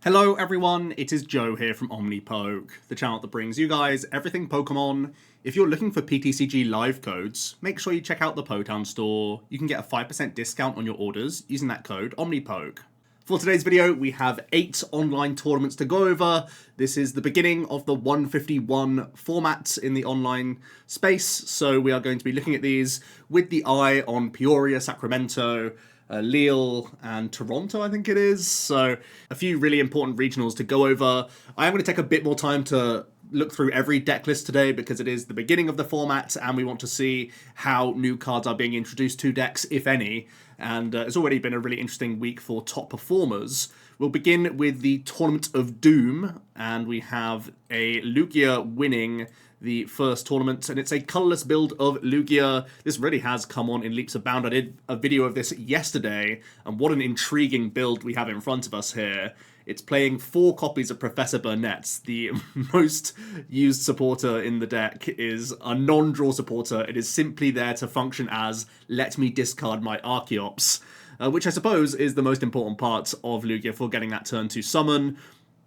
Hello everyone, it is Joe here from OmniPoke, the channel that brings you guys everything Pokemon. If you're looking for PTCG live codes, make sure you check out the Potown store. You can get a 5% discount on your orders using that code OmniPoke. For today's video, we have 8 online tournaments to go over. This is the beginning of the 151 format in the online space, so we are going to be looking at these with the eye on Peoria, Sacramento, Lille and Toronto, I think it is. So a few really important regionals to go over. I am going to take a bit more time to look through every deck list today because it is the beginning of the format and we want to see how new cards are being introduced to decks, if any. And it's already been a really interesting week for top performers. We'll begin with the Tournament of Doom, and we have a Lugia winning the first tournament, and it's a colourless build of Lugia. This really has come on in leaps and bounds. I did a video of this yesterday, and what an intriguing build we have in front of us here. It's playing 4 copies of Professor Burnett. The most used supporter in the deck is a non-draw supporter. It is simply there to function as, let me discard my Archeops, which I suppose is the most important part of Lugia for getting that turn to summon.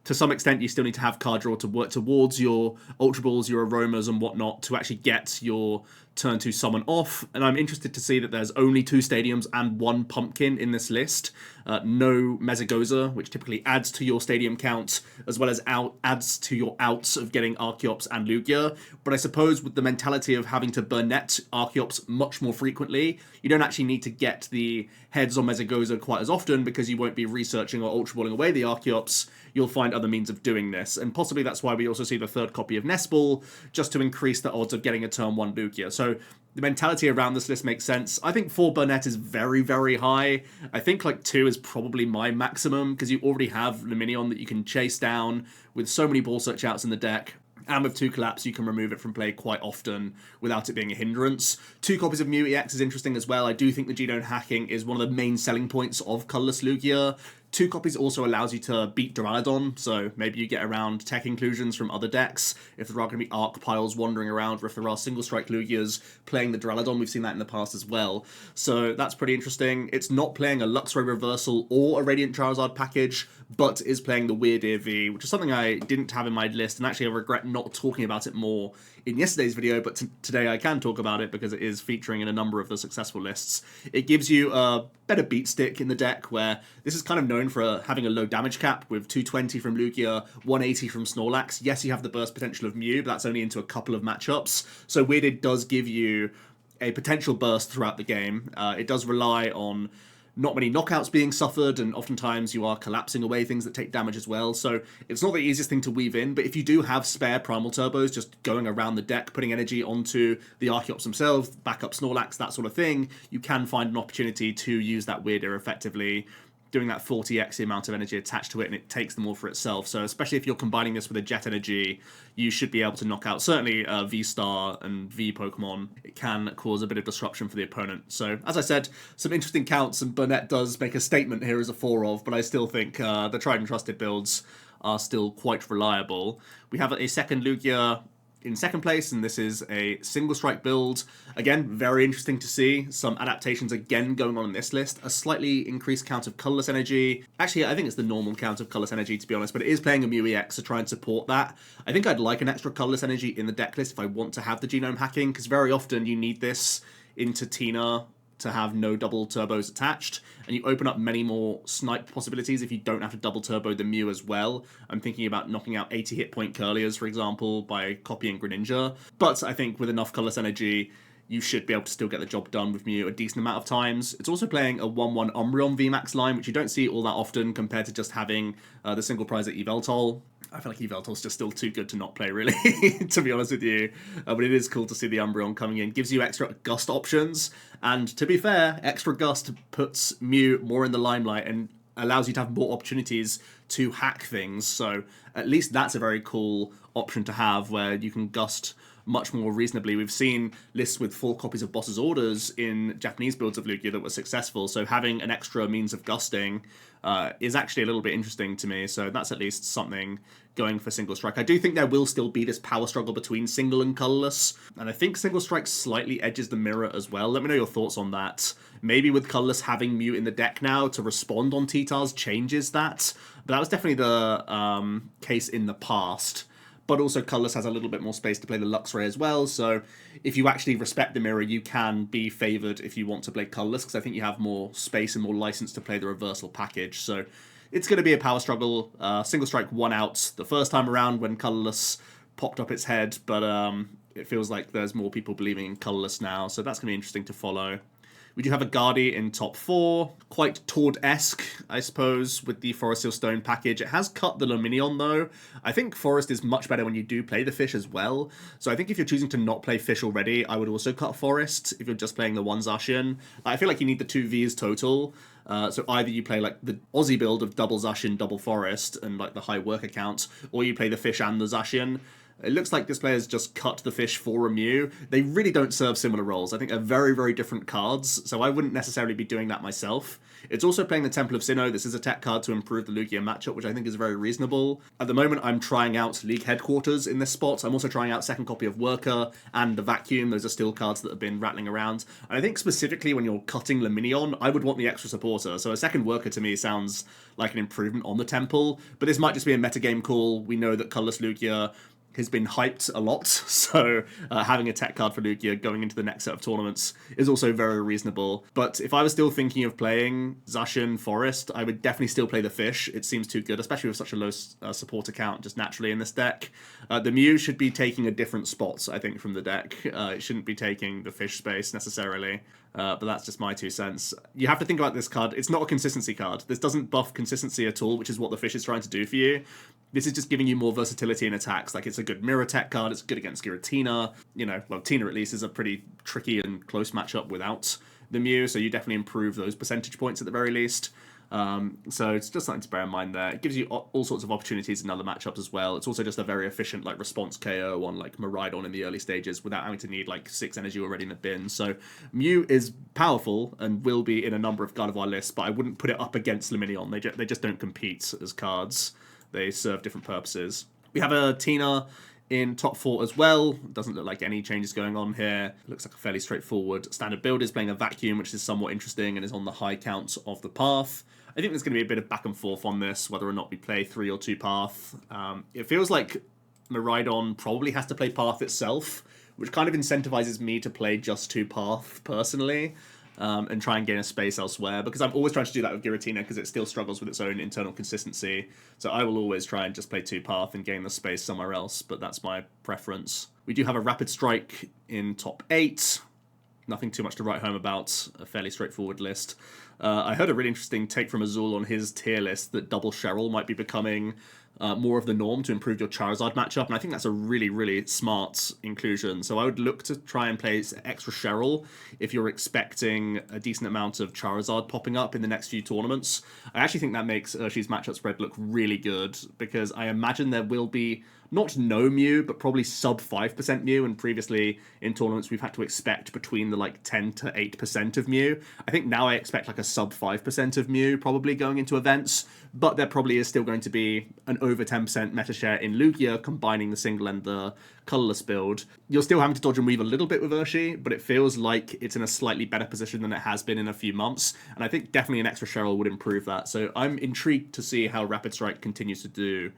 To some extent, you still need to have card draw to work towards your Ultra Balls, your Aromas, and whatnot to actually get your turn 2 summon off. And I'm interested to see that there's only 2 Stadiums and 1 Pumpkin in this list. No Mezagoza, which typically adds to your Stadium count, as well as adds to your outs of getting Archeops and Lugia. But I suppose with the mentality of having to Burnett Archeops much more frequently, you don't actually need to get the heads on Mezagoza quite as often because you won't be researching or Ultra Balling away the Archeops. You'll find other means of doing this, and possibly that's why we also see the 3rd copy of Nespal, just to increase the odds of getting a turn 1 Lugia. So the mentality around this list makes sense. I think 4 Burnett is very, very high. I think like 2 is probably my maximum, because you already have Luminion that you can chase down with so many ball search outs in the deck. And with 2 Collapse, you can remove it from play quite often without it being a hindrance. 2 copies of Mew EX is interesting as well. I do think the genome hacking is one of the main selling points of Colourless Lugia. 2 copies also allows you to beat Duraludon, so maybe you get around tech inclusions from other decks if there are going to be Arc piles wandering around, or if there are single strike Lugias playing the Duraludon. We've seen that in the past as well. So that's pretty interesting. It's not playing a Luxray Reversal or a Radiant Charizard package, but is playing the Weird Ear V, which is something I didn't have in my list, and actually I regret not talking about it more in yesterday's video, but today I can talk about it because it is featuring in a number of the successful lists. It gives you a better beat stick in the deck, where this is kind of known for having a low damage cap with 220 from Lugia, 180 from Snorlax. Yes, you have the burst potential of Mew, but that's only into a couple of matchups. So Weirded does give you a potential burst throughout the game. It does rely on not many knockouts being suffered, and oftentimes you are collapsing away things that take damage as well, so it's not the easiest thing to weave in. But if you do have spare Primal Turbos just going around the deck, putting energy onto the Archeops themselves, back up Snorlax, that sort of thing, you can find an opportunity to use that Weird Ear effectively, doing that 40x the amount of energy attached to it, and it takes them all for itself. So especially if you're combining this with a Jet Energy, you should be able to knock out certainly V-Star and V Pokemon. It can cause a bit of disruption for the opponent. So as I said, some interesting counts, and Burnett does make a statement here as a 4 of, but I still think the tried and trusted builds are still quite reliable. We have a second Lugia in second place, and this is a single strike build. Again, very interesting to see. Some adaptations again going on in this list. A slightly increased count of colourless energy. Actually, I think it's the normal count of colourless energy, to be honest, but it is playing a Mew EX to try and support that. I think I'd like an extra colourless energy in the deck list if I want to have the genome hacking, because very often you need this into Tina to have no double turbos attached, and you open up many more snipe possibilities if you don't have to double turbo the Mew as well. I'm thinking about knocking out 80 hit point Curliers, for example, by copying Greninja. But I think with enough colourless energy, you should be able to still get the job done with Mew a decent amount of times. It's also playing a 1-1 Umbreon VMAX line, which you don't see all that often compared to just having the single prize at Yveltal. I feel like Yveltal's just still too good to not play, really, to be honest with you. But it is cool to see the Umbreon coming in. Gives you extra Gust options, and to be fair, extra Gust puts Mew more in the limelight and allows you to have more opportunities to hack things. So at least that's a very cool option to have, where you can Gust much more reasonably. We've seen lists with 4 copies of Boss's Orders in Japanese builds of Lugia that were successful, so having an extra means of gusting is actually a little bit interesting to me. So that's at least something going for Single Strike. I do think there will still be this power struggle between Single and Colorless, and I think Single Strike slightly edges the mirror as well. Let me know your thoughts on that. Maybe with Colorless having Mew in the deck now to respond on T-Tars changes that, but that was definitely the case in the past. But also Colorless has a little bit more space to play the Luxray as well, so if you actually respect the mirror, you can be favoured if you want to play Colorless, because I think you have more space and more license to play the reversal package. So it's going to be a power struggle. Single Strike won out the first time around when Colorless popped up its head, but it feels like there's more people believing in Colorless now, so that's going to be interesting to follow. We do have a Guardy in top 4, quite Tord-esque, I suppose, with the Forest Seal Stone package. It has cut the Luminion, though. I think Forest is much better when you do play the Fish as well. So I think if you're choosing to not play Fish already, I would also cut Forest if you're just playing the one Zacian. I feel like you need the 2 Vs total. So either you play like the Aussie build of double Zacian, double Forest, and like the high worker count, or you play the Fish and the Zacian. It looks like this player's just cut the Fish for a Mew. They really don't serve similar roles. I think they're very, very different cards, so I wouldn't necessarily be doing that myself. It's also playing the Temple of Sinnoh. This is a tech card to improve the Lugia matchup, which I think is very reasonable. At the moment, I'm trying out League Headquarters in this spot. I'm also trying out second copy of Worker and the Vacuum. Those are still cards that have been rattling around. And I think specifically when you're cutting Luminion, I would want the extra supporter. So a second Worker to me sounds like an improvement on the Temple, but this might just be a metagame call. We know that Colorless Lugia has been hyped a lot, so having a tech card for Lugia going into the next set of tournaments is also very reasonable. But if I was still thinking of playing Zacian Forest, I would definitely still play the Fish. It seems too good, especially with such a low supporter count just naturally in this deck. The Mew should be taking a different spot, I think, from the deck. It shouldn't be taking the Fish space necessarily. But that's just my 2 cents. You have to think about this card. It's not a consistency card. This doesn't buff consistency at all, which is what the Fish is trying to do for you. This is just giving you more versatility in attacks. Like, it's a good mirror tech card. It's good against Giratina. You know, well, Tina at least is a pretty tricky and close matchup without the Mew, so you definitely improve those percentage points at the very least. So it's just something to bear in mind there. It gives you all sorts of opportunities in other matchups as well. It's also just a very efficient like response KO on like Miraidon in the early stages without having to need like 6 energy already in the bin. So Mew is powerful and will be in a number of Gardevoir lists, but I wouldn't put it up against Luminion. They just don't compete as cards. They serve different purposes. We have a Tina in top 4 as well. Doesn't look like any changes going on here. Looks like a fairly straightforward standard build. Is playing a Vacuum, which is somewhat interesting and is on the high count of the path. I think there's going to be a bit of back and forth on this, whether or not we play 3 or 2 path. It feels like Miraidon probably has to play path itself, which kind of incentivizes me to play just 2 path personally. And try and gain a space elsewhere, because I'm always trying to do that with Giratina because it still struggles with its own internal consistency. So I will always try and just play 2 path and gain the space somewhere else, but that's my preference. We do have a Rapid Strike in top 8. Nothing too much to write home about, a fairly straightforward list. I heard a really interesting take from Azul on his tier list that double Cheryl might be becoming more of the norm to improve your Charizard matchup, and I think that's a really, really smart inclusion. So I would look to try and play extra Cheryl if you're expecting a decent amount of Charizard popping up in the next few tournaments. I actually think that makes Urshi's matchup spread look really good, because I imagine there will be not no Mew, but probably sub 5% Mew, and previously in tournaments we've had to expect between the like 10 to 8% of Mew. I think now I expect like a sub 5% of Mew probably going into events, but there probably is still going to be an over 10% meta share in Lugia, combining the single and the colorless build. You're still having to dodge and weave a little bit with Urshi, but it feels like it's in a slightly better position than it has been in a few months, and I think definitely an extra Cheryl would improve that. So I'm intrigued to see how Rapid Strike continues to do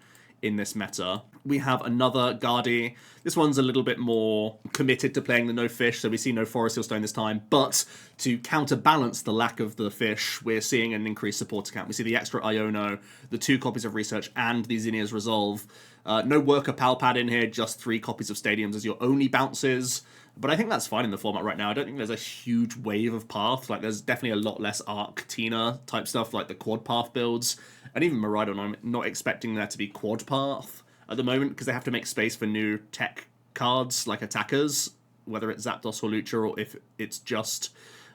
in this meta. We have another Guardy. This one's a little bit more committed to playing the no fish, so we see no Forest Seal Stone this time, but to counterbalance the lack of the fish, we're seeing an increased supporter count. We see the extra Iono, the 2 copies of Research, and the Zinnia's Resolve. No Worker Palpad in here, just 3 copies of Stadiums as your only bounces. But I think that's fine in the format right now. I don't think there's a huge wave of path. Like, there's definitely a lot less Arc, Tina type stuff, like the quad path builds. And even Miraidon, I'm not expecting there to be quad path at the moment, because they have to make space for new tech cards, like attackers, whether it's Zapdos or Lucha, or if it's just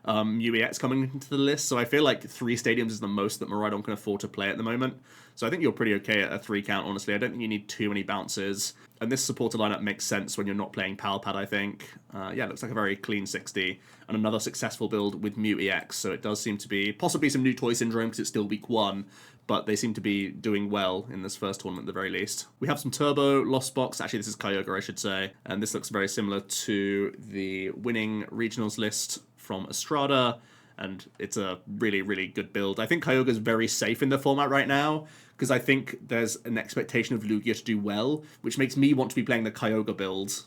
MuEX coming into the list, so I feel like 3 stadiums is the most that Miraidon can afford to play at the moment. So I think you're pretty okay at a 3 count, honestly. I don't think you need too many bounces. And this supporter lineup makes sense when you're not playing Palpad, I think. Yeah, it looks like a very clean 60. And another successful build with MuEX, so it does seem to be possibly some new toy syndrome because it's still week 1. But they seem to be doing well in this first tournament at the very least. We have some Turbo, Lost Box. Actually, this is Kyogre, I should say. And this looks very similar to the winning regionals list from Estrada. And it's a really, really good build. I think Kyogre is very safe in the format right now, because I think there's an expectation of Lugia to do well, which makes me want to be playing the Kyogre build,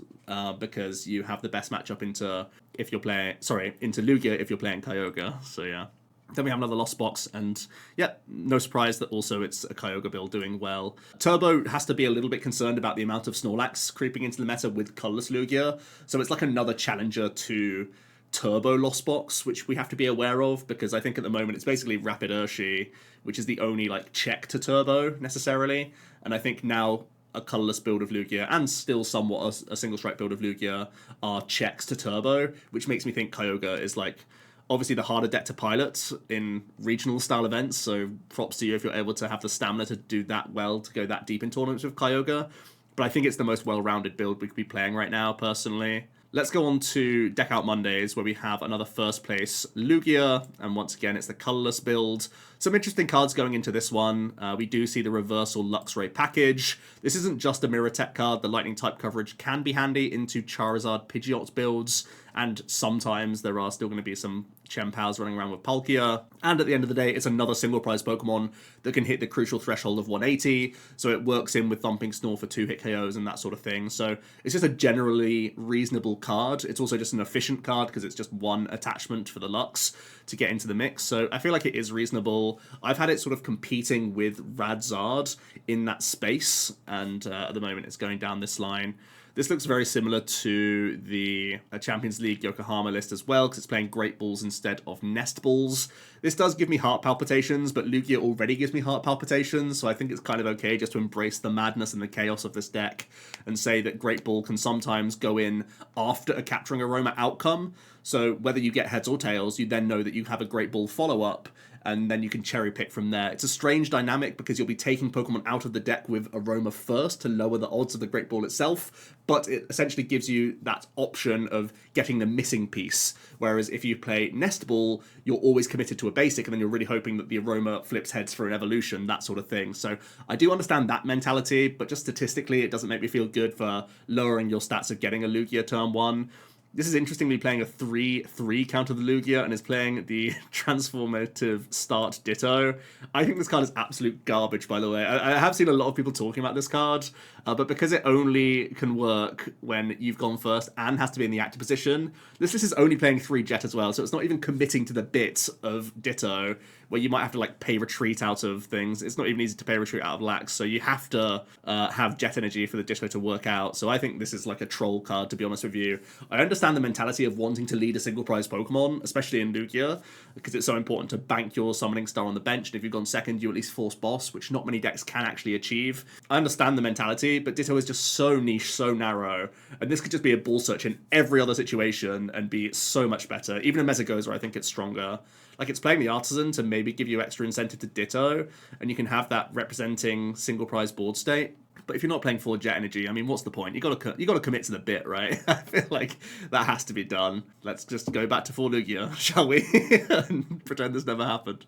because you have the best matchup into Lugia if you're playing Kyogre. So yeah. Then we have another Lost Box, and yeah, no surprise that also it's a Kyogre build doing well. Turbo has to be a little bit concerned about the amount of Snorlax creeping into the meta with Colorless Lugia, so it's like another challenger to Turbo Lost Box, which we have to be aware of, because I think at the moment it's basically Rapid Urshi, which is the only like check to Turbo necessarily, and I think now a colourless build of Lugia and still somewhat a single strike build of Lugia are checks to Turbo, which makes me think Kyogre is like obviously the harder deck to pilot in regional style events, so props to you if you're able to have the stamina to do that well, to go that deep in tournaments with Kyogre. But I think it's the most well-rounded build we could be playing right now, personally. Let's go on to Deck Out Mondays, where we have another first place Lugia, and once again, it's the colourless build. Some interesting cards going into this one. We do see the Reversal Luxray package. This isn't just a Mirror Tech card. The Lightning type coverage can be handy into Charizard Pidgeot builds, and sometimes there are still going to be some chien-paos running around with Palkia. And at the end of the day, it's another single prize Pokemon that can hit the crucial threshold of 180, so it works in with Thumping Snore for 2-hit KOs and that sort of thing. So it's just a generally reasonable card. It's also just an efficient card because it's just one attachment for the Lux to get into the mix. So I feel like it is reasonable. I've had it sort of competing with Radzard in that space, and at the moment it's going down this line. This looks very similar to the Champions League Yokohama list as well, because it's playing Great Balls instead of Nest Balls. This does give me heart palpitations, but Lugia already gives me heart palpitations, so I think it's kind of okay just to embrace the madness and the chaos of this deck and say that Great Ball can sometimes go in after a Capturing Aroma outcome. So whether you get heads or tails, you then know that you have a Great Ball follow-up, and then you can cherry pick from there. It's a strange dynamic because you'll be taking Pokemon out of the deck with Aroma first to lower the odds of the Great Ball itself, but it essentially gives you that option of getting the missing piece. Whereas if you play Nest Ball, you're always committed to a basic, and then you're really hoping that the Aroma flips heads for an evolution, that sort of thing. So I do understand that mentality, but just statistically, it doesn't make me feel good for lowering your stats of getting a Lugia turn 1. This is interestingly playing a 3/3 counter the Lugia and is playing the transformative start Ditto. I think this card is absolute garbage, by the way. I have seen a lot of people talking about this card, but because it only can work when you've gone first and has to be in the active position, this list is only playing 3 Jet as well, so it's not even committing to the bit of Ditto, where you might have to like pay retreat out of things. It's not even easy to pay retreat out of Lax, so you have to have Jet energy for the Ditto to work out. So I think this is like a troll card, to be honest with you. I understand the mentality of wanting to lead a single prize Pokemon, especially in Lugia, because it's so important to bank your summoning star on the bench, and if you've gone second, you at least force boss, which not many decks can actually achieve. I understand the mentality, but Ditto is just so niche, so narrow, and this could just be a ball search in every other situation and be so much better. Even in Mesagoza, I think it's stronger. Like, it's playing the Artisan to maybe give you extra incentive to Ditto, and you can have that representing single prize board state. But if you're not playing 4 Jet Energy, I mean, what's the point? You got to commit to the bit, right? I feel like that has to be done. Let's just go back to 4 Lugia, shall we? And pretend this never happened.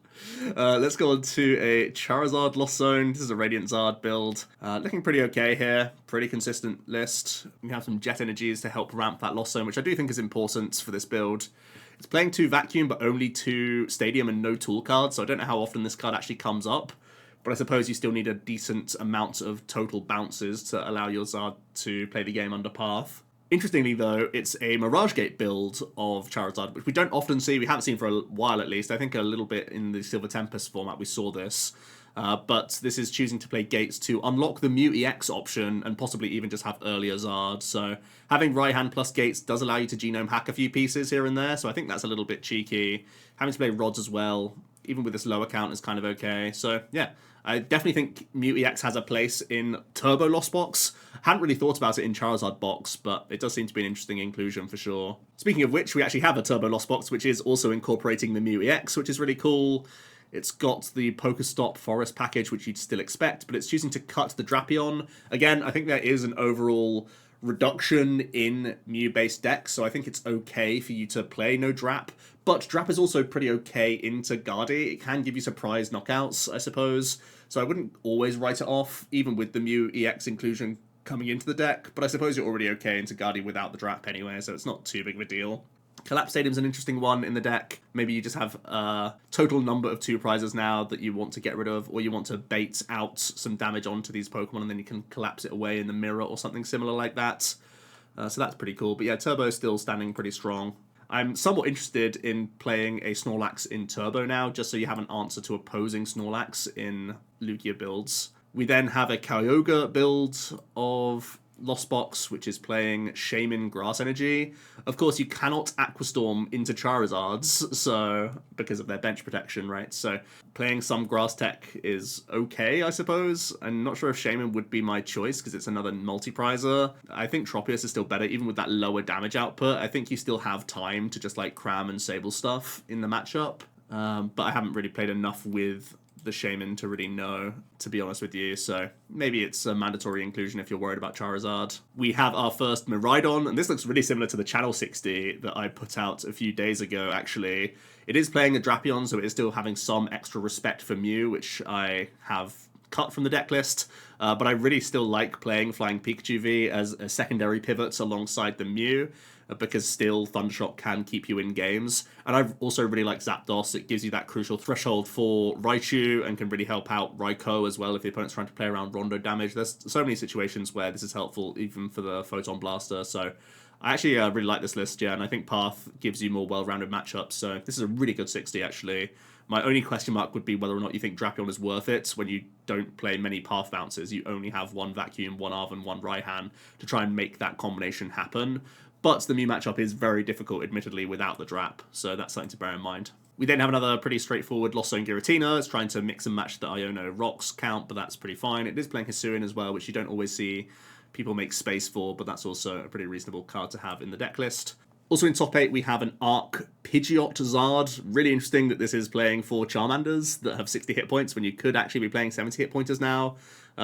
Let's go on to a Charizard Lost Zone. This is a Radiant Zard build. Looking pretty okay here. Pretty consistent list. We have some Jet Energies to help ramp that Lost Zone, which I do think is important for this build. It's playing 2 Vacuum, but only 2 Stadium and no Tool cards, so I don't know how often this card actually comes up. But I suppose you still need a decent amount of total bounces to allow your Zard to play the game under path. Interestingly, though, it's a Mirage Gate build of Charizard, which we don't often see. We haven't seen for a while, at least. I think a little bit in the Silver Tempest format we saw this. But this is choosing to play Gates to unlock the MuEX option and possibly even just have earlier Zard. So having Raihan plus Gates does allow you to genome hack a few pieces here and there, so I think that's a little bit cheeky. Having to play Rods as well, even with this lower count, is kind of okay. So yeah, I definitely think MuEX has a place in Turbo Lost Box. Hadn't really thought about it in Charizard box, but it does seem to be an interesting inclusion for sure. Speaking of which, we actually have a Turbo Lost box, which is also incorporating the Mew EX, which is really cool. It's got the Pokestop Forest package, which you'd still expect, but it's choosing to cut the Drapion. Again, I think there is an overall reduction in Mew-based decks, so I think it's okay for you to play no Drap. But Drap is also pretty okay into Guardy. It can give you surprise knockouts, I suppose. So I wouldn't always write it off, even with the Mew EX inclusion coming into the deck. But I suppose you're already okay into Guardy without the Drap anyway, so it's not too big of a deal. Collapse Stadium's an interesting one in the deck. Maybe you just have a total number of 2 prizes now that you want to get rid of, or you want to bait out some damage onto these Pokemon and then you can collapse it away in the mirror or something similar like that. So that's pretty cool. But yeah, Turbo's still standing pretty strong. I'm somewhat interested in playing a Snorlax in Turbo now, just so you have an answer to opposing Snorlax in Lugia builds. We then have a Kyogre build of Lost Box, which is playing Shaman Grass Energy. Of course, you cannot Aqua Storm into Charizards, so because of their bench protection, right? So playing some Grass Tech is okay, I suppose. I'm not sure if Shaman would be my choice, because it's another multi-prizer. I think Tropius is still better, even with that lower damage output. I think you still have time to just like cram and Sable stuff in the matchup. But I haven't really played enough with the Shaman to really know, to be honest with you, so maybe it's a mandatory inclusion if you're worried about Charizard. We have our first Miraidon, and this looks really similar to the Channel 60 that I put out a few days ago, actually. It is playing a Drapion, so it is still having some extra respect for Mew, which I have cut from the deck list, but I really still like playing Flying Pikachu V as a secondary pivot alongside the Mew, because still Thundershock can keep you in games. And I also really like Zapdos. It gives you that crucial threshold for Raichu and can really help out Raikou as well if the opponent's trying to play around Rondo damage. There's so many situations where this is helpful, even for the Photon Blaster. So I actually really like this list, yeah, and I think Path gives you more well-rounded matchups. So this is a really good 60, actually. My only question mark would be whether or not you think Drapion is worth it when you don't play many Path bounces. You only have one Vacuum, one Arven, one Raihan to try and make that combination happen. But the Mew matchup is very difficult, admittedly, without the Drap, so that's something to bear in mind. We then have another pretty straightforward Lost Zone Giratina. It's trying to mix and match the Iono Rocks count, but that's pretty fine. It is playing Hisuian as well, which you don't always see people make space for, but that's also a pretty reasonable card to have in the deck list. Also in top 8, we have an Arc Pidgeot Zard. Really interesting that this is playing 4 Charmanders that have 60 hit points when you could actually be playing 70 hit pointers now.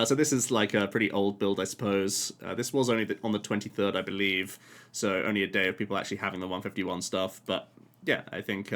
So this is like a pretty old build, I suppose. This was only on the 23rd, I believe, so only a day of people actually having the 151 stuff. But yeah, I think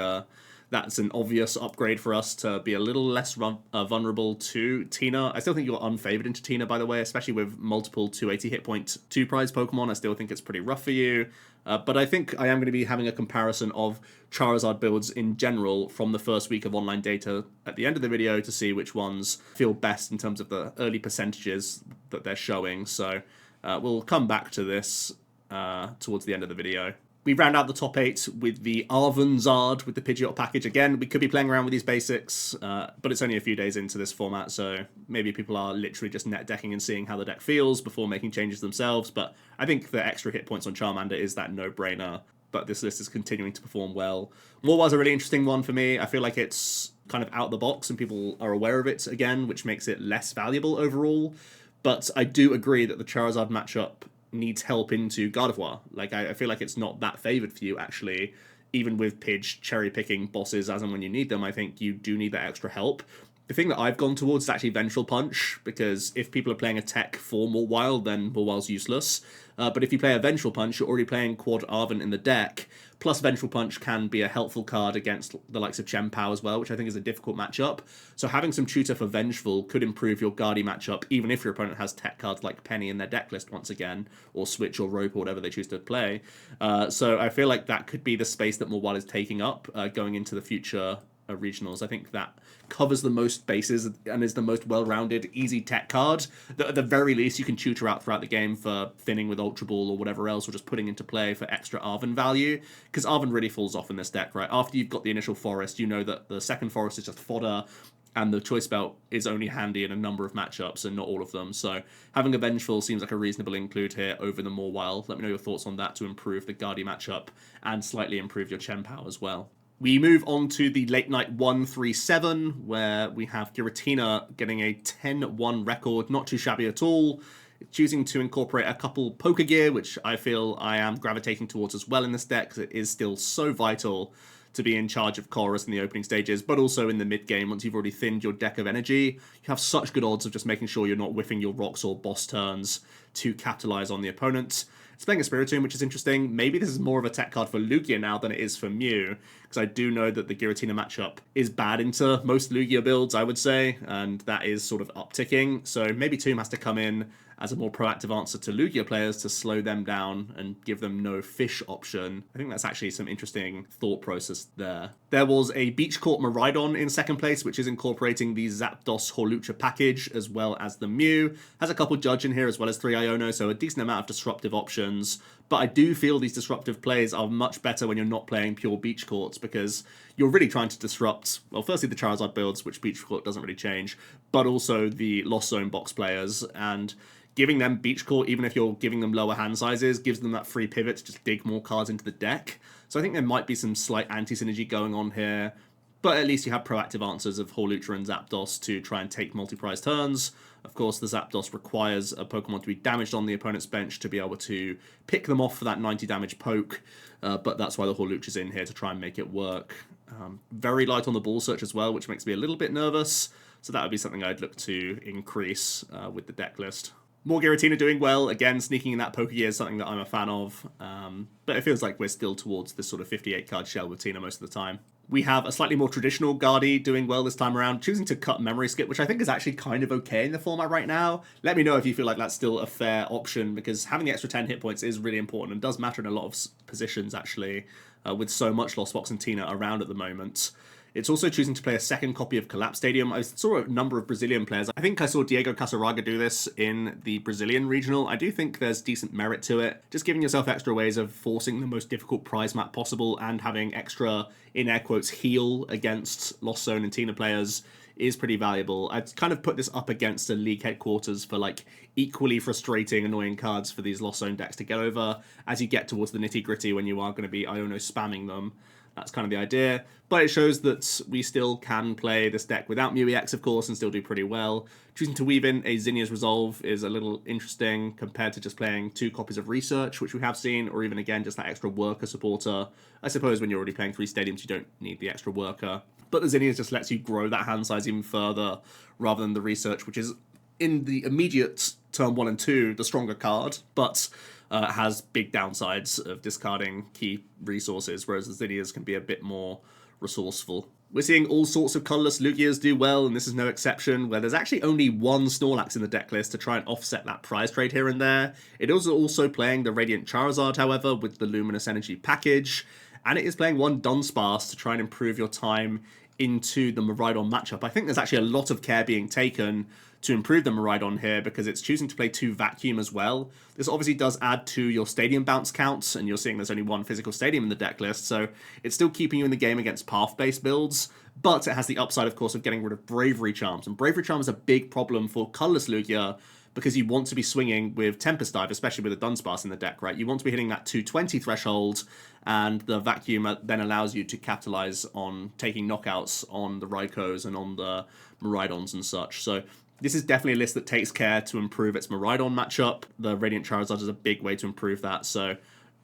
that's an obvious upgrade for us to be a little less vulnerable to Tina. I still think you're unfavored into Tina, by the way, especially with multiple 280 hit point 2-prize Pokemon. I still think it's pretty rough for you. But I think I am going to be having a comparison of Charizard builds in general from the first week of online data at the end of the video to see which ones feel best in terms of the early percentages that they're showing. So we'll come back to this towards the end of the video. We round out the top 8 with the Arven Zard with the Pidgeot package. Again, we could be playing around with these basics, but it's only a few days into this format, so maybe people are literally just net decking and seeing how the deck feels before making changes themselves. But I think the extra hit points on Charmander is that no-brainer, but this list is continuing to perform well. Morwar's a really interesting one for me. I feel like it's kind of out the box and people are aware of it again, which makes it less valuable overall. But I do agree that the Charizard matchup needs help into Gardevoir. Like, I feel like it's not that favoured for you, actually. Even with Pidge cherry-picking bosses as and when you need them, I think you do need that extra help. The thing that I've gone towards is actually Vengeful Punch, because if people are playing a tech for Mawile, then Mawile's useless. But if you play a Vengeful Punch, you're already playing Quad Arven in the deck. Plus, Vengeful Punch can be a helpful card against the likes of chien-pao as well, which I think is a difficult matchup. So having some tutor for Vengeful could improve your Guardy matchup, even if your opponent has tech cards like Penny in their deck list once again, or Switch or Rope or whatever they choose to play. So I feel like that could be the space that Mawile is taking up going into the future regionals. I think that covers the most bases and is the most well-rounded, easy tech card that at the very least you can tutor out throughout the game for thinning with Ultra Ball or whatever else, or just putting into play for extra Arven value, because Arven really falls off in this deck, right? After you've got the initial forest, you know that the second forest is just fodder, and the Choice Belt is only handy in a number of matchups and not all of them. So having a Vengeful seems like a reasonable include here over the Mawile. Let me know your thoughts on that to improve the Guardy matchup and slightly improve your chien-pao as well. We move on to the late night 137, where we have Giratina getting a 10-1 record. Not too shabby at all. choosing to incorporate a couple poker gear, which I feel I am gravitating towards as well in this deck, because it is still so vital to be in charge of Chorus in the opening stages, but also in the mid game once you've already thinned your deck of energy. You have such good odds of just making sure you're not whiffing your rocks or boss turns to capitalize on the opponent. It's playing a Spiritomb, which is interesting. Maybe this is more of a tech card for Lugia now than it is for Mew, because I do know that the Giratina matchup is bad into most Lugia builds, I would say, and that is sort of upticking. So maybe Tomb has to come in as a more proactive answer to Lugia players to slow them down and give them no fish option. I think that's actually some interesting thought process there. There was a Beach Court Miraidon in second place, which is incorporating the Zapdos Hawlucha package as well as the Mew. Has a couple Judge in here as well as 3 Iono, so a decent amount of disruptive options. But I do feel these disruptive plays are much better when you're not playing pure Beach Courts, because you're really trying to disrupt, well, firstly the Charizard builds, which Beach Court doesn't really change, but also the Lost Zone box players, and giving them Beach Court, even if you're giving them lower hand sizes, gives them that free pivot to just dig more cards into the deck. So I think there might be some slight anti-synergy going on here, but at least you have proactive answers of Hawlucha and Zapdos to try and take multi-prize turns. Of course, the Zapdos requires a Pokemon to be damaged on the opponent's bench to be able to pick them off for that 90 damage poke, but that's why the Hawlucha's in here to try and make it work. Very light on the ball search as well, which makes me a little bit nervous, so that would be something I'd look to increase with the deck list. More Giratina doing well. Again, sneaking in that poker gear is something that I'm a fan of. But it feels like we're still towards this sort of 58 card shell with Tina most of the time. We have a slightly more traditional Guardy doing well this time around, choosing to cut Memory Skip, which I think is actually kind of okay in the format right now. Let me know if you feel like that's still a fair option, because having the extra 10 hit points is really important and does matter in a lot of positions, actually, with so much Lost Box and Tina around at the moment. It's also choosing to play a second copy of Collapse Stadium. I saw a number of Brazilian players. I think I saw Diego Casaraga do this in the Brazilian regional. I do think there's decent merit to it. Just giving yourself extra ways of forcing the most difficult prize map possible and having extra, in air quotes, heal against Lost Zone and Tina players is pretty valuable. I'd kind of put this up against a league headquarters for like equally frustrating, annoying cards for these Lost Zone decks to get over as you get towards the nitty gritty when you are going to be Iono spamming them. That's kind of the idea, but it shows that we still can play this deck without Mew EX, of course, and still do pretty well. Choosing to weave in a Zinnia's Resolve is a little interesting compared to just playing 2 copies of Research, which we have seen, or even, again, just that extra worker supporter. I suppose when you're already playing 3 stadiums, you don't need the extra worker. But the Zinnia's just lets you grow that hand size even further, rather than the Research, which is, in the immediate turn 1 and 2, the stronger card, but has big downsides of discarding key resources, whereas the Zinnias can be a bit more resourceful. We're seeing all sorts of colourless Lugias do well, and this is no exception, where there's actually only 1 Snorlax in the deck list to try and offset that prize trade here and there. It is also playing the Radiant Charizard, however, with the Luminous Energy package, and it is playing 1 Dunsparce to try and improve your time into the Miraidon matchup. I think there's actually a lot of care being taken to improve the Miraidon here, because it's choosing to play 2 Vacuum as well. This obviously does add to your stadium bounce counts, and you're seeing there's only 1 physical stadium in the deck list, so it's still keeping you in the game against path-based builds, but it has the upside, of course, of getting rid of Bravery Charms, and Bravery Charm is a big problem for colourless Lugia, because you want to be swinging with Tempest Dive, especially with a Dunsparce in the deck, right? You want to be hitting that 220 threshold, and the Vacuum then allows you to capitalize on taking knockouts on the Raikos and on the Miraidons and such. So this is definitely a list that takes care to improve its Miraidon matchup. The Radiant Charizard is a big way to improve that, so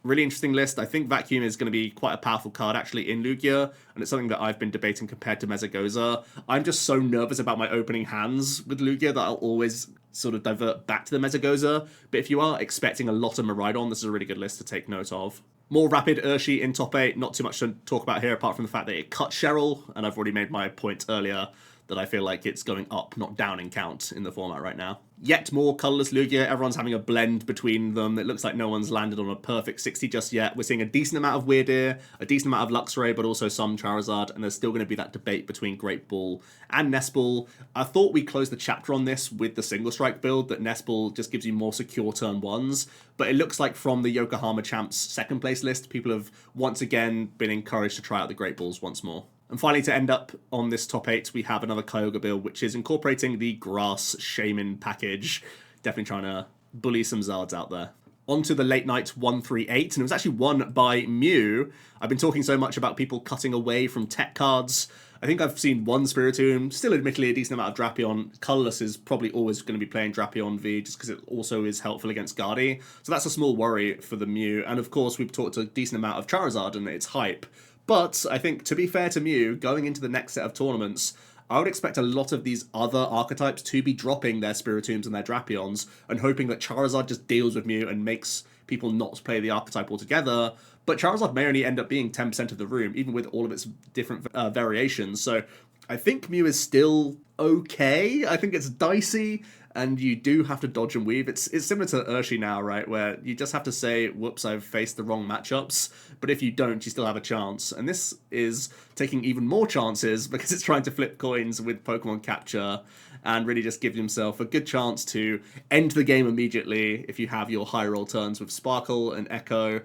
really interesting list. I think Vacuum is going to be quite a powerful card actually in Lugia, and it's something that I've been debating compared to Mezagoza. I'm just so nervous about my opening hands with Lugia that I'll always sort of divert back to the Mezagoza, but if you are expecting a lot of Miraidon, this is a really good list to take note of. More rapid Urshi in top 8, not too much to talk about here apart from the fact that it cut Cheryl, and I've already made my point earlier that I feel like it's going up, not down in count in the format right now. Yet more colourless Lugia, everyone's having a blend between them. It looks like no one's landed on a perfect 60 just yet. We're seeing a decent amount of Weirdeer, a decent amount of Luxray, but also some Charizard, and there's still going to be that debate between Great Ball and Nespal. I thought we closed the chapter on this with the single strike build, that Nespal just gives you more secure turn 1s, but it looks like from the Yokohama Champs second place list, people have once again been encouraged to try out the Great Balls once more. And finally, to end up on this top 8, we have another Kyogre build, which is incorporating the Grass Shaman package. Definitely trying to bully some Zards out there. Onto the late night 138, and it was actually won by Mew. I've been talking so much about people cutting away from tech cards. I think I've seen one Spiritomb, still admittedly a decent amount of Drapion. Colorless is probably always going to be playing Drapion V just because it also is helpful against Guardy. So that's a small worry for the Mew. And of course, we've talked a decent amount of Charizard and its hype. But I think, to be fair to Mew, going into the next set of tournaments, I would expect a lot of these other archetypes to be dropping their Spiritombs and their Drapions and hoping that Charizard just deals with Mew and makes people not play the archetype altogether. But Charizard may only end up being 10% of the room, even with all of its different variations. So I think Mew is still okay. I think it's dicey, and you do have to dodge and weave. It's similar to Urshi now, right? Where you just have to say, whoops, I've faced the wrong matchups. But if you don't, you still have a chance. And this is taking even more chances because it's trying to flip coins with Pokemon Capture and really just give himself a good chance to end the game immediately if you have your high roll turns with Sparkle and Echo.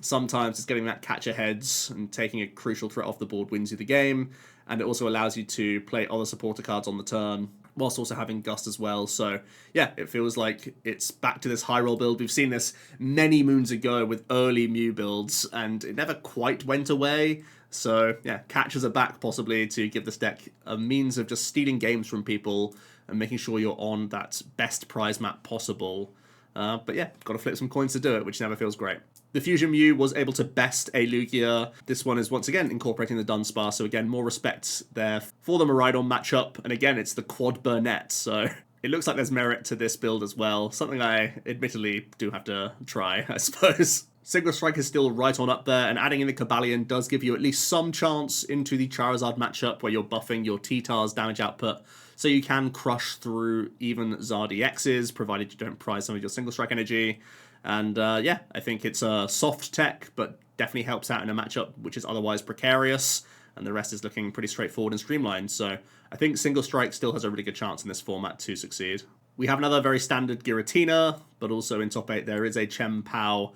Sometimes just getting that catcher heads and taking a crucial threat off the board wins you the game. And it also allows you to play other supporter cards on the turn, whilst also having Gust as well. So yeah, it feels like it's back to this high roll build. We've seen this many moons ago with early Mew builds, and it never quite went away. So yeah, catchers are back possibly to give this deck a means of just stealing games from people and making sure you're on that best prize map possible. But yeah, got to flip some coins to do it, which never feels great. The Fusion Mew was able to best a Lugia. This one is once again incorporating the Dunsparce, so again, more respect there for the Miraidon matchup. And again, it's the quad Burnett, so it looks like there's merit to this build as well. Something I admittedly do have to try, I suppose. Single Strike is still right on up there, and adding in the Cobalion does give you at least some chance into the Charizard matchup where you're buffing your T-Tar's damage output, so you can crush through even Zard EXs, provided you don't prize some of your Single Strike energy. And yeah, I think it's a soft tech, but definitely helps out in a matchup which is otherwise precarious, and the rest is looking pretty straightforward and streamlined. So I think Single Strike still has a really good chance in this format to succeed. We have another very standard Giratina, but also in top 8 there is a chien-pao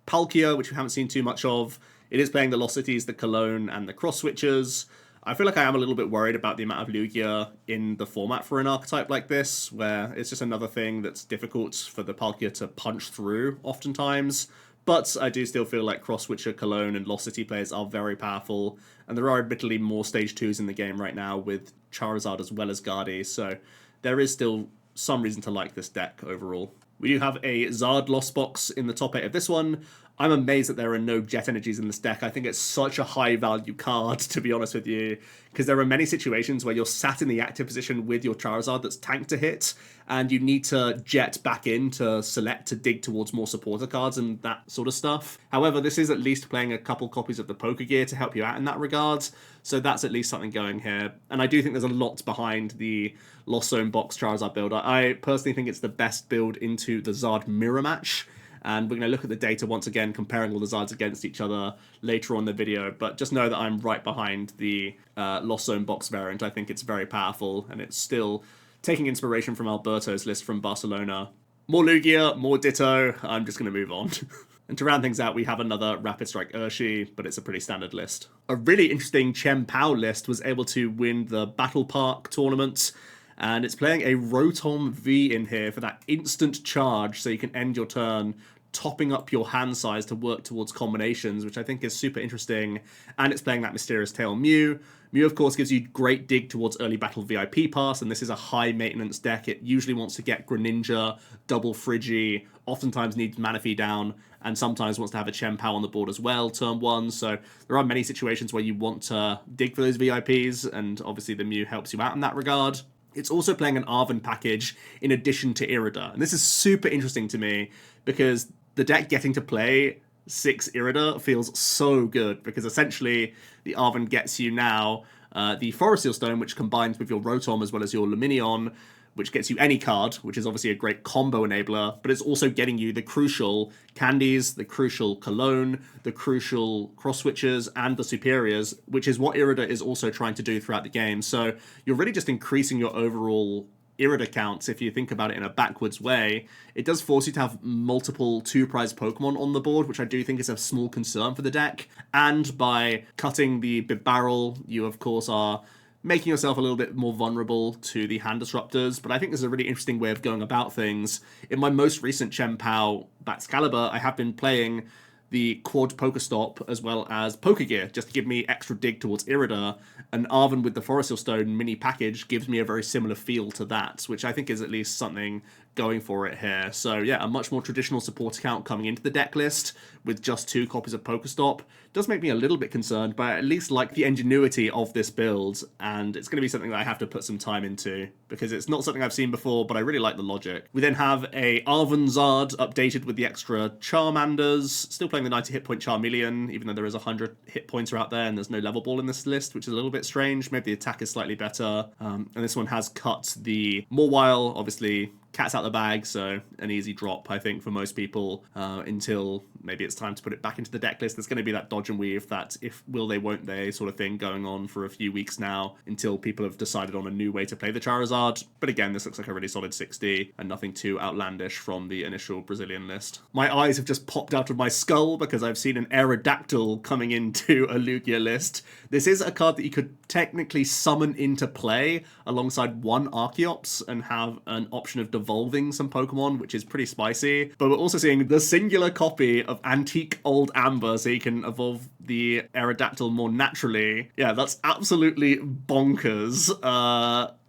Palkia, which we haven't seen too much of. It is playing the Lost Cities, the Cologne, and the Cross Switchers. I feel like I am a little bit worried about the amount of Lugia in the format for an archetype like this, where it's just another thing that's difficult for the Palkia to punch through oftentimes. But I do still feel like Cross-Switcher, Cologne, and Lost City players are very powerful, and there are admittedly more Stage 2s in the game right now with Charizard as well as Guardy, so there is still some reason to like this deck overall. We do have a Zard Lost Box in the top 8 of this one. I'm amazed that there are no Jet Energies in this deck. I think it's such a high value card, to be honest with you, because there are many situations where you're sat in the active position with your Charizard that's tanked to hit, and you need to jet back in to select to dig towards more supporter cards and that sort of stuff. However, this is at least playing a couple copies of the Poker Gear to help you out in that regard, so that's at least something going here. And I do think there's a lot behind the Lost Zone Box Charizard build. I personally think it's the best build into the Zard Mirror Match. And we're going to look at the data once again, comparing all the Zards against each other later on in the video. But just know that I'm right behind the Lost Zone Box variant. I think it's very powerful, and it's still taking inspiration from Alberto's list from Barcelona. More Lugia, more Ditto. I'm just going to move on. And to round things out, we have another Rapid Strike Urshi, but it's a pretty standard list. A really interesting chien-pao list was able to win the Battle Park tournament. And it's playing a Rotom V in here for that instant charge, so you can end your turn topping up your hand size to work towards combinations, which I think is super interesting. And it's playing that Mysterious Tail Mew. Mew, of course, gives you great dig towards early battle VIP pass, and this is a high maintenance deck. It usually wants to get Greninja, double Frigi, oftentimes needs Manaphy down, and sometimes wants to have a chien-pao on the board as well, turn 1. So there are many situations where you want to dig for those VIPs, and obviously the Mew helps you out in that regard. It's also playing an Arven package in addition to Irida. And this is super interesting to me because the deck getting to play 6 Irida feels so good, because essentially the Arven gets you now the Forest Seal Stone, which combines with your Rotom as well as your Luminion, which gets you any card, which is obviously a great combo enabler, but it's also getting you the crucial Candies, the crucial Cologne, the crucial Cross Switchers, and the Superiors, which is what Irida is also trying to do throughout the game. So you're really just increasing your overall Irida counts if you think about it in a backwards way. It does force you to have multiple 2-prize Pokemon on the board, which I do think is a small concern for the deck. And by cutting the Bib Barrel, you of course are making yourself a little bit more vulnerable to the hand disruptors. But I think this is a really interesting way of going about things. In my most recent chien-pao Baxcalibur, I have been playing the quad Pokestop as well as Poker Gear, just to give me extra dig towards Irida. And Arven with the Forest Seal Stone mini package gives me a very similar feel to that, which I think is at least something going for it here. So yeah, a much more traditional support account coming into the deck list with just 2 copies of Pokestop does make me a little bit concerned, but I at least like the ingenuity of this build, and it's going to be something that I have to put some time into because it's not something I've seen before, but I really like the logic. We then have a Arvenzard updated with the extra Charmanders, still playing the 90 hit point Charmeleon, even though there is 100 hit pointer out there and there's no level ball in this list, which is a little bit strange. Maybe the attack is slightly better. And this one has cut the Mawile, obviously cat's out the bag, so an easy drop, I think, for most people, until maybe it's time to put it back into the deck list. There's going to be that dodge and weave, that if will they, won't they sort of thing going on for a few weeks now until people have decided on a new way to play the Charizard. But again, this looks like a really solid 60 and nothing too outlandish from the initial Brazilian list. My eyes have just popped out of my skull because I've seen an Aerodactyl coming into a Lugia list. This is a card that you could technically summon into play alongside one Archeops and have an option of evolving some Pokemon, which is pretty spicy. But we're also seeing the singular copy of Antique Old Amber, so you can evolve the Aerodactyl more naturally. Yeah, that's absolutely bonkers.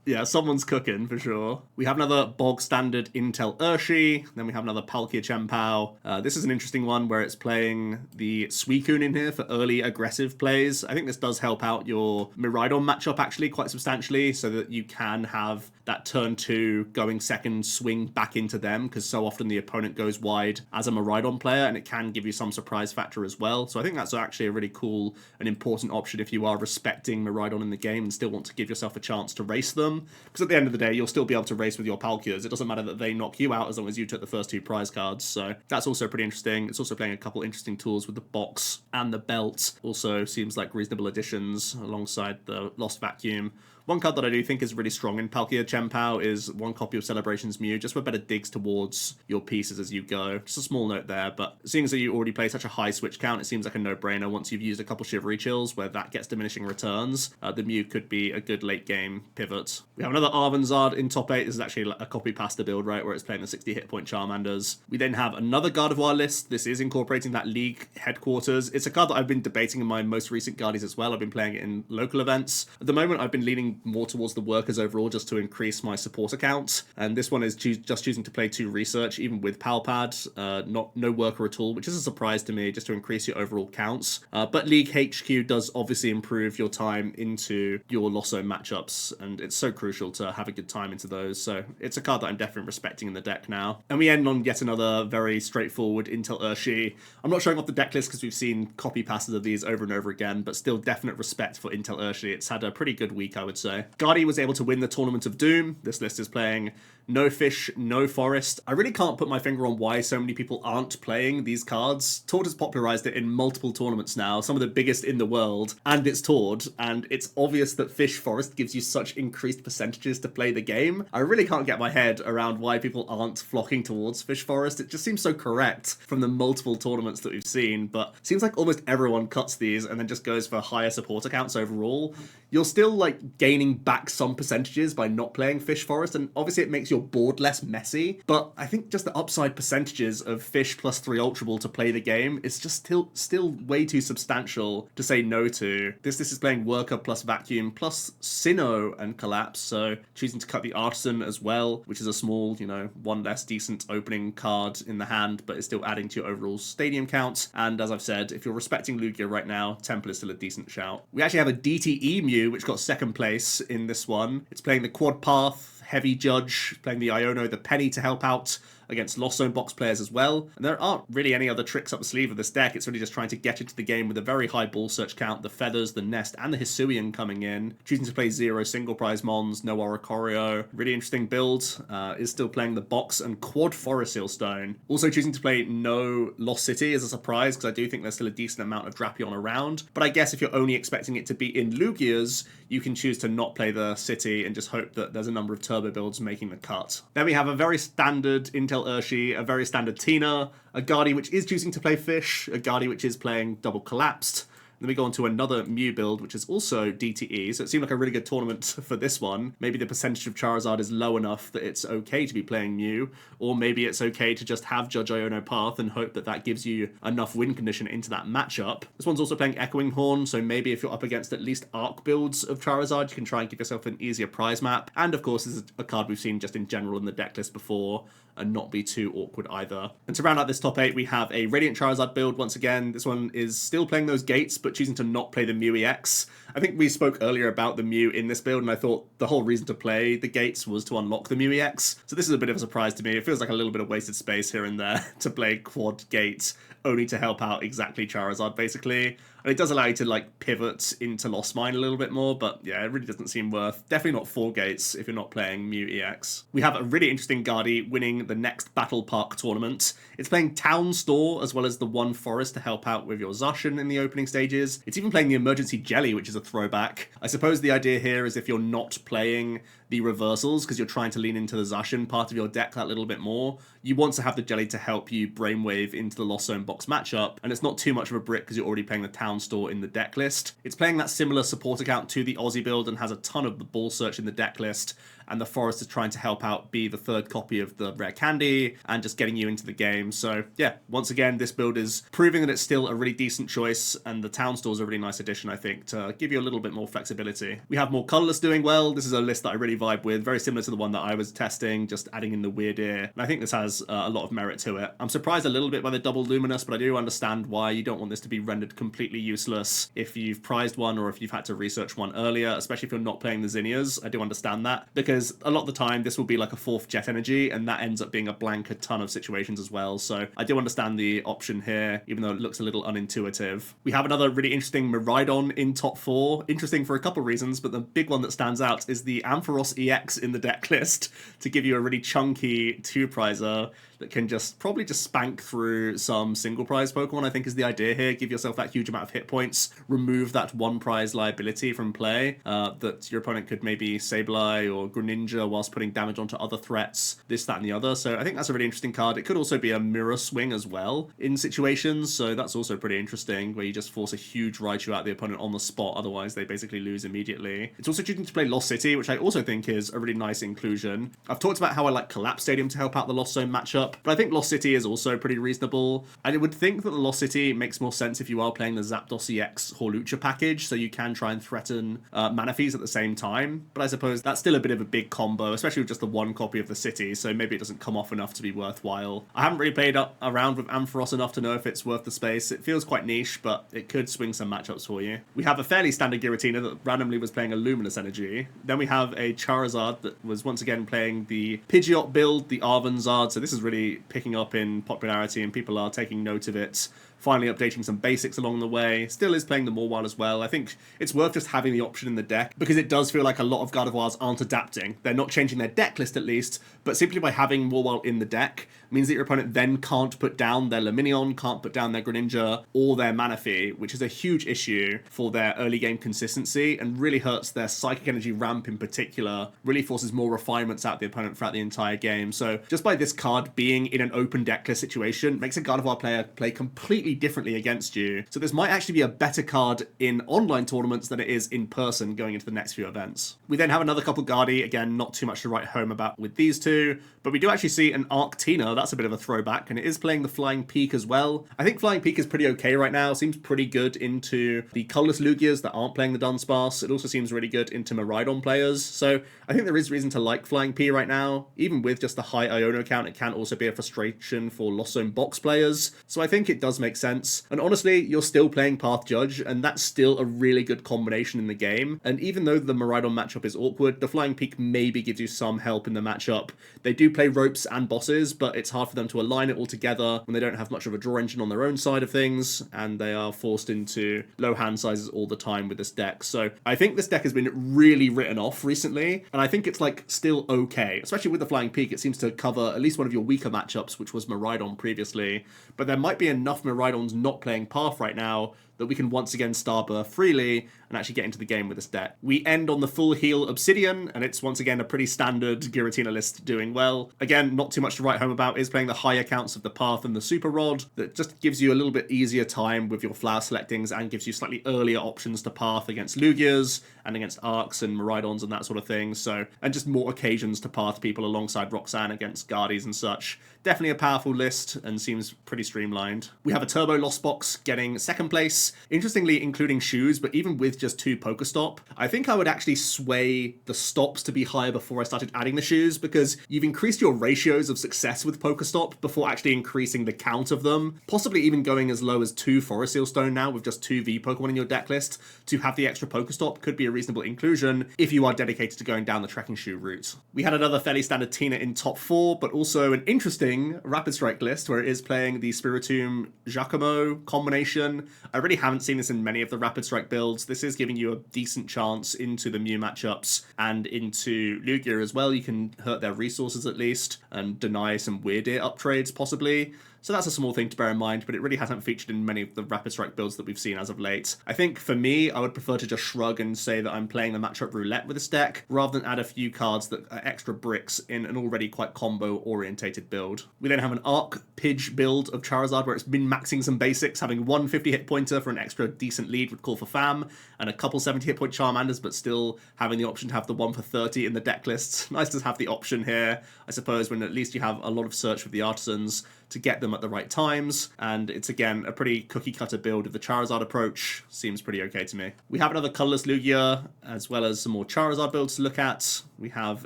Yeah, someone's cooking for sure. We have another bog standard Intel Urshi. Then we have another Palkia chien-pao. This is an interesting one where it's playing the Suicune in here for early aggressive plays. I think this does help out your Miraidon matchup actually quite substantially, so that you can have that turn 2 going second swing back into them, because so often the opponent goes wide as a Miraidon player, and it can give you some surprise factor as well. So I think that's actually a really cool and important option if you are respecting Miraidon in the game and still want to give yourself a chance to race them. Because at the end of the day, you'll still be able to race with your Palkias. It doesn't matter that they knock you out as long as you took the first 2 prize cards. So that's also pretty interesting. It's also playing a couple interesting tools with the box and the belt. Also seems like reasonable additions alongside the Lost Vacuum. One card that I do think is really strong in Palkia chien-pao is 1 copy of Celebrations Mew, just for better digs towards your pieces as you go. Just a small note there, but seeing as that you already play such a high switch count, it seems like a no-brainer once you've used a couple Shivery Chills where that gets diminishing returns. The Mew could be a good late-game pivot. We have another Arvenzard in top 8. This is actually a copy pasta build, right, where it's playing the 60 hit point Charmanders. We then have another Gardevoir list. This is incorporating that League headquarters. It's a card that I've been debating in my most recent Guardies as well. I've been playing it in local events. At the moment, I've been leaning more towards the workers overall just to increase my support account, and this one is just choosing to play 2 research even with Palpad, no worker at all, which is a surprise to me, just to increase your overall counts. But League HQ does obviously improve your time into your Losso matchups, and it's so crucial to have a good time into those, so it's a card that I'm definitely respecting in the deck now. And we end on yet another very straightforward Intel Urshi. I'm not showing off the deck list because we've seen copy passes of these over and over again, but still definite respect for Intel Urshi. It's had a pretty good week, I would say. Guardy was able to win the Tournament of Doom. This list is playing no Fish, no Forest. I really can't put my finger on why so many people aren't playing these cards. Tord has popularized it in multiple tournaments now, some of the biggest in the world, and it's Tord, and it's obvious that Fish Forest gives you such increased percentages to play the game. I really can't get my head around why people aren't flocking towards Fish Forest. It just seems so correct from the multiple tournaments that we've seen, but it seems like almost everyone cuts these and then just goes for higher support accounts overall. You're still like gaining back some percentages by not playing Fish Forest, and obviously it makes your board less messy, but I think just the upside percentages of Fish plus 3 Ultra Ball to play the game is just still way too substantial to say no to. This is playing Worker plus Vacuum plus Sinnoh and Collapse, so choosing to cut the Artisan as well, which is a small, 1 less decent opening card in the hand, but is still adding to your overall stadium count. And as I've said, if you're respecting Lugia right now, Temple is still a decent shout. We actually have a DTE Mew, which got 2nd place in this one. It's playing the Quad Path, Heavy Judge, playing the Iono, the Penny to help out against Lost Zone box players as well. And there aren't really any other tricks up the sleeve of this deck. It's really just trying to get into the game with a very high ball search count, the Feathers, the Nest, and the Hisuian coming in. Choosing to play 0 single prize Mons, no Oricorio. Really interesting build. Is still playing the box and quad Forest Seal Stone. Also choosing to play no Lost City as a surprise, because I do think there's still a decent amount of Drapion around. But I guess if you're only expecting it to be in Lugia's, you can choose to not play the City and just hope that there's a number of turbo builds making the cut. Then we have a very standard Intel Urshi, a very standard Tina, a Guardy which is choosing to play Fish, a Guardy which is playing double Collapsed, Then we go on to another Mew build, which is also DTE, so it seemed like a really good tournament for this one. Maybe the percentage of Charizard is low enough that it's okay to be playing Mew, or maybe it's okay to just have Judge Iono Path and hope that that gives you enough win condition into that matchup. This one's also playing Echoing Horn, so maybe if you're up against at least Arc builds of Charizard, you can try and give yourself an easier prize map. And of course, this is a card we've seen just in general in the deck list before, and not be too awkward either. And to round out this top 8, we have a Radiant Charizard build once again. This one is still playing those gates, but choosing to not play the Mew EX. I think we spoke earlier about the Mew in this build, and I thought the whole reason to play the gates was to unlock the Mew EX. So this is a bit of a surprise to me. It feels like a little bit of wasted space here and there to play quad gates, only to help out exactly Charizard, basically. And it does allow you to like pivot into Lost Mine a little bit more, but yeah, it really doesn't seem worth. Definitely not 4 gates if you're not playing Mew EX. We have a really interesting Guardy winning the next Battle Park tournament. It's playing Town Store as well as the one Forest to help out with your Zacian in the opening stages. It's even playing the Emergency Jelly, which is a throwback. I suppose the idea here is if you're not playing the reversals because you're trying to lean into the Zacian part of your deck that little bit more, you want to have the Jelly to help you brainwave into the Lost Zone box matchup, and it's not too much of a brick because you're already playing the Town Store in the deck list. It's playing that similar support account to the Aussie build and has a ton of the Ball Search in the deck list, and the Forest is trying to help out be the third copy of the Rare Candy and just getting you into the game. So yeah, once again, this build is proving that it's still a really decent choice, and the Town Store is a really nice addition, I think, to give you a little bit more flexibility. We have more colorless doing well. This is a list that I really vibe with, very similar to the one that I was testing, just adding in the Weird Ear, and I think this has a lot of merit to it. I'm surprised a little bit by the double luminous, but I do understand why you don't want this to be rendered completely useless if you've prized one or if you've had to research one earlier, especially if you're not playing the Zinnias. I do understand that, because a lot of the time this will be like a 4th Jet Energy, and that ends up being a blank a ton of situations as well. So I do understand the option here, even though it looks a little unintuitive. We have another really interesting Miraidon in top 4. Interesting for a couple of reasons, but the big one that stands out is the Ampharos EX in the deck list to give you a really chunky 2-prizer that can probably just spank through some single prize Pokemon, I think is the idea here. Give yourself that huge amount of hit points, remove that 1 prize liability from play, that your opponent could maybe Sableye or Greninja whilst putting damage onto other threats, this, that, and the other. So I think that's a really interesting card. It could also be a Mirror Swing as well in situations, so that's also pretty interesting, where you just force a huge Raichu out the opponent on the spot, otherwise they basically lose immediately. It's also choosing to play Lost City, which I also think is a really nice inclusion. I've talked about how I like Collapse Stadium to help out the Lost Zone matchup, but I think Lost City is also pretty reasonable. I would think that the Lost City makes more sense if you are playing the Zapdos EX Horlucha package, so you can try and threaten Manaphy's at the same time, but I suppose that's still a bit of a big combo, especially with just the 1 copy of the city, so maybe it doesn't come off enough to be worthwhile. I haven't really played around with Ampharos enough to know if it's worth the space. It feels quite niche, but it could swing some matchups for you. We have a fairly standard Giratina that randomly was playing a Luminous Energy. Then we have a Charizard that was once again playing the Pidgeot build, the Arvanzard, so this is really picking up in popularity and people are taking note of it. Finally updating some basics along the way. Still is playing the Mawile as well. I think it's worth just having the option in the deck, because it does feel like a lot of Gardevoirs aren't adapting. They're not changing their deck list at least, but simply by having Mawile in the deck means that your opponent then can't put down their Luminion, can't put down their Greninja or their Manaphy, which is a huge issue for their early game consistency and really hurts their Psychic Energy ramp in particular, really forces more refinements out the opponent throughout the entire game. So just by this card being in an open deck list situation makes a Gardevoir player play completely differently against you. So this might actually be a better card in online tournaments than it is in person going into the next few events. We then have another couple Guardy, again not too much to write home about with these two, but we do actually see an Arctina. That's a bit of a throwback, and it is playing the Flying Peak as well. I think Flying Peak is pretty okay right now, seems pretty good into the colorless Lugias that aren't playing the Dunsparce. It also seems really good into Miraidon players, so I think there is reason to like Flying P right now. Even with just the high Iono count, it can also be a frustration for Lost Zone box players, so I think it does make sense. And honestly, you're still playing Path Judge, and that's still a really good combination in the game, and even though the Miraidon matchup is awkward, the Flying Peak maybe gives you some help in the matchup. They do play ropes and bosses, but it's hard for them to align it all together when they don't have much of a draw engine on their own side of things, and they are forced into low hand sizes all the time with this deck. So I think this deck has been really written off recently, and I think it's like still okay, especially with the Flying Peak. It seems to cover at least one of your weaker matchups, which was Miraidon previously, but there might be enough Miraidons not playing Path right now that we can once again Starburst freely and actually get into the game with this deck. We end on the full heal Obsidian, and it's once again a pretty standard Giratina list doing well. Again, not too much to write home about, is playing the higher counts of the Path and the Super Rod. That just gives you a little bit easier time with your flower selectings and gives you slightly earlier options to Path against Lugias and against Arcs and Miraidons and that sort of thing. So, and just more occasions to Path people alongside Roxanne against Guardies and such. Definitely a powerful list and seems pretty streamlined. We have a Turbo Lost Box getting second place, interestingly including shoes, but even with just 2 Pokestop. I think I would actually sway the stops to be higher before I started adding the shoes, because you've increased your ratios of success with Pokestop before actually increasing the count of them. Possibly even going as low as 2 Forest Seal Stone now with just 2 V Pokemon in your deck list to have the extra Pokestop could be a reasonable inclusion if you are dedicated to going down the trekking shoe route. We had another fairly standard Tina in top 4, but also an interesting Rapid Strike list where it is playing the Spiritomb Giacomo combination. I really haven't seen this in many of the Rapid Strike builds. This is giving you a decent chance into the Mew matchups and into Lugia as well. You can hurt their resources at least and deny some Weird Ear uptrades possibly. So that's a small thing to bear in mind, but it really hasn't featured in many of the Rapid Strike builds that we've seen as of late. I think for me, I would prefer to just shrug and say that I'm playing the matchup roulette with this deck, rather than add a few cards that are extra bricks in an already quite combo-orientated build. We then have an Arc Pidge build of Charizard where it's min-maxing some basics, having one 50 hit pointer for an extra decent lead with Call for Fam, and a couple 70 hit point Charmanders, but still having the option to have the one for 30 in the deck lists. Nice to have the option here, I suppose, when at least you have a lot of search with the Artisans to get them at the right times, and it's again a pretty cookie cutter build of the Charizard approach. Seems pretty okay to me. We have another colorless Lugia, as well as some more Charizard builds to look at. We have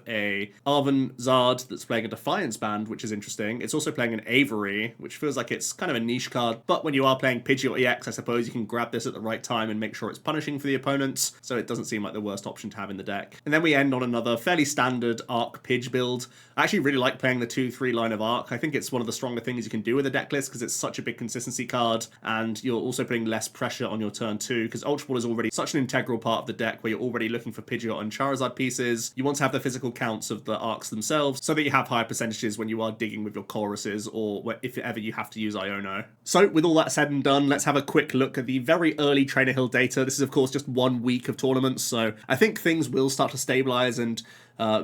a Arven Zard that's playing a Defiance Band, which is interesting. It's also playing an Avery, which feels like it's kind of a niche card, but when you are playing Pidgeot EX, I suppose you can grab this at the right time and make sure it's punishing for the opponents, so it doesn't seem like the worst option to have in the deck. And then we end on another fairly standard Arc Pidge build. I actually really like playing the 2-3 line of Arc. I think it's one of the stronger things you can do with a deck list because it's such a big consistency card, and you're also putting less pressure on your turn 2 because Ultra Ball is already such an integral part of the deck where you're already looking for Pidgeot and Charizard pieces. You want to have the physical counts of the Arcs themselves so that you have higher percentages when you are digging with your choruses or if ever you have to use Iono. So with all that said and done, let's have a quick look at the very early Trainer Hill data. This is of course just 1 week of tournaments, so I think things will start to stabilize and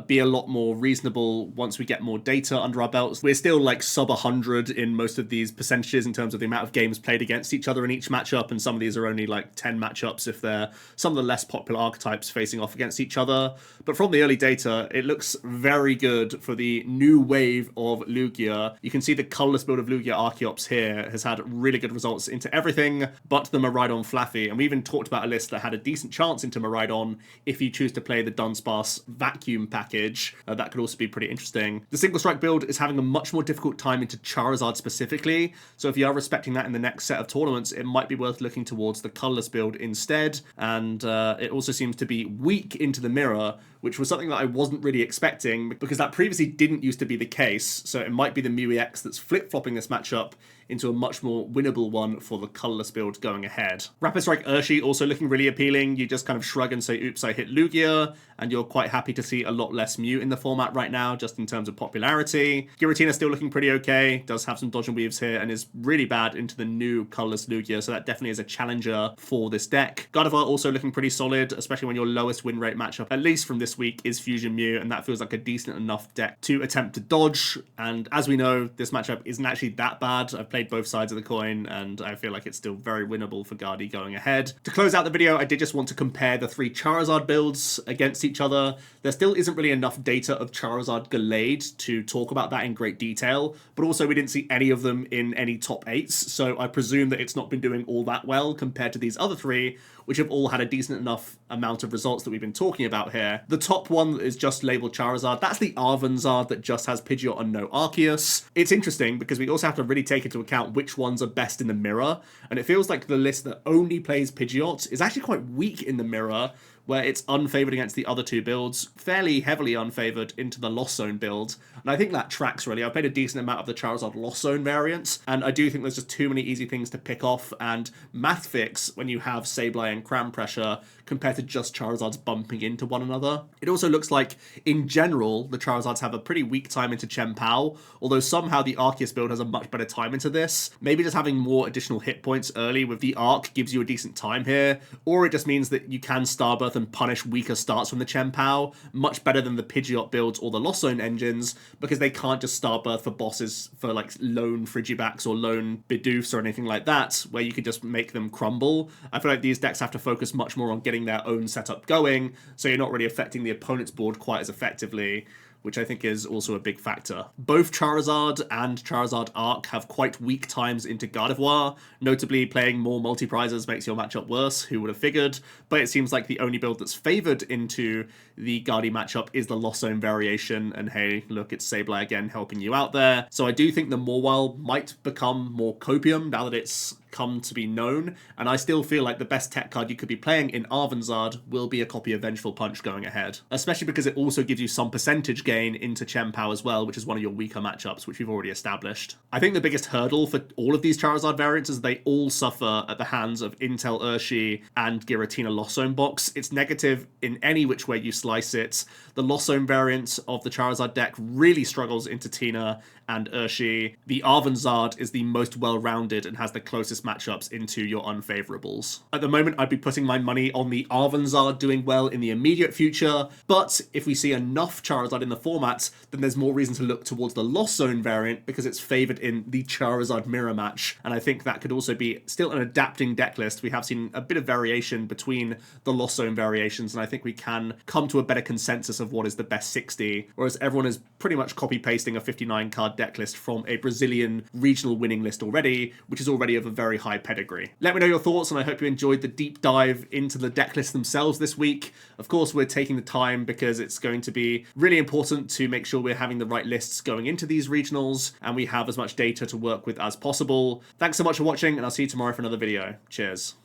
be a lot more reasonable once we get more data under our belts. We're still like sub 100 in most of these percentages in terms of the amount of games played against each other in each matchup, and some of these are only like 10 matchups if they're some of the less popular archetypes facing off against each other. But from the early data, it looks very good for the new wave of Lugia. You can see the colorless build of Lugia Archeops here has had really good results into everything but the Miraidon Flaffy, and we even talked about a list that had a decent chance into Miraidon if you choose to play the Dunsparce Vacuum package. That could also be pretty interesting. The single strike build is having a much more difficult time into Charizard specifically, so if you are respecting that in the next set of tournaments, it might be worth looking towards the colorless build instead. And it also seems to be weak into the mirror, which was something that I wasn't really expecting because that previously didn't used to be the case, so it might be the Mew EX that's flip-flopping this matchup into a much more winnable one for the colorless build going ahead. Rapid Strike Urshi also looking really appealing. You just kind of shrug and say, oops, I hit Lugia, and you're quite happy to see a lot less Mew in the format right now, just in terms of popularity. Giratina still looking pretty okay, does have some dodge and weaves here, and is really bad into the new colorless Lugia, so that definitely is a challenger for this deck. Gardevoir also looking pretty solid, especially when your lowest win rate matchup, at least from this week, is Fusion Mew, and that feels like a decent enough deck to attempt to dodge. And as we know, this matchup isn't actually that bad. I've played both sides of the coin, and I feel like it's still very winnable for Guardy going ahead. To close out the video, I did just want to compare the 3 Charizard builds against each other. There still isn't really enough data of Charizard Gallade to talk about that in great detail, but also we didn't see any of them in any top 8s, so I presume that it's not been doing all that well compared to these other 3, which have all had a decent enough amount of results that we've been talking about here. The top one that is just labeled Charizard, that's the Arvanzard that just has Pidgeot and no Arceus. It's interesting because we also have to really take into account which ones are best in the mirror, and it feels like the list that only plays Pidgeot is actually quite weak in the mirror, where it's unfavored against the other two builds, fairly heavily unfavored into the Lost Zone build. And I think that tracks, really. I've played a decent amount of the Charizard Lost Zone variants, and I do think there's just too many easy things to pick off and math fix when you have Sableye and Cram Pressure compared to just Charizards bumping into one another. It also looks like, in general, the Charizards have a pretty weak time into chien-pao, although somehow the Arceus build has a much better time into this. Maybe just having more additional hit points early with the Arc gives you a decent time here, or it just means that you can Starbirth and punish weaker starts from the chien-pao, much better than the Pidgeot builds or the Lost Zone engines, because they can't just Starbirth for bosses for like lone Frigibacks or lone Bidoofs or anything like that, where you could just make them crumble. I feel like these decks have to focus much more on getting their own setup going, so you're not really affecting the opponent's board quite as effectively, which I think is also a big factor. Both Charizard and Charizard Arc have quite weak times into Gardevoir. Notably, playing more multi-prizes makes your matchup worse, who would have figured, but it seems like the only build that's favored into the Guardy matchup is the Lost Zone variation, and hey, look, it's Sableye again helping you out there. So I do think the Mawile might become more copium now that it's come to be known, and I still feel like the best tech card you could be playing in Arvanzard will be a copy of Vengeful Punch going ahead, especially because it also gives you some percentage gain into chien-pao as well, which is one of your weaker matchups, which we've already established. I think the biggest hurdle for all of these Charizard variants is they all suffer at the hands of Intel Urshi and Giratina Lost Zone box. It's negative in any which way you slice it. The Lost Zone variant of the Charizard deck really struggles into Tina and Urshi. The Arvanzard is the most well-rounded and has the closest matchups into your unfavorables. At the moment, I'd be putting my money on the Arvanzard doing well in the immediate future, but if we see enough Charizard in the format, then there's more reason to look towards the Lost Zone variant because it's favored in the Charizard mirror match, and I think that could also be still an adapting deck list. We have seen a bit of variation between the Lost Zone variations, and I think we can come to a better consensus of what is the best 60, whereas everyone is pretty much copy-pasting a 59-card deck list from a Brazilian regional winning list already, which is already of a very high pedigree. Let me know your thoughts, and I hope you enjoyed the deep dive into the deck lists themselves this week. Of course, we're taking the time because it's going to be really important to make sure we're having the right lists going into these regionals, and we have as much data to work with as possible. Thanks so much for watching, and I'll see you tomorrow for another video. Cheers.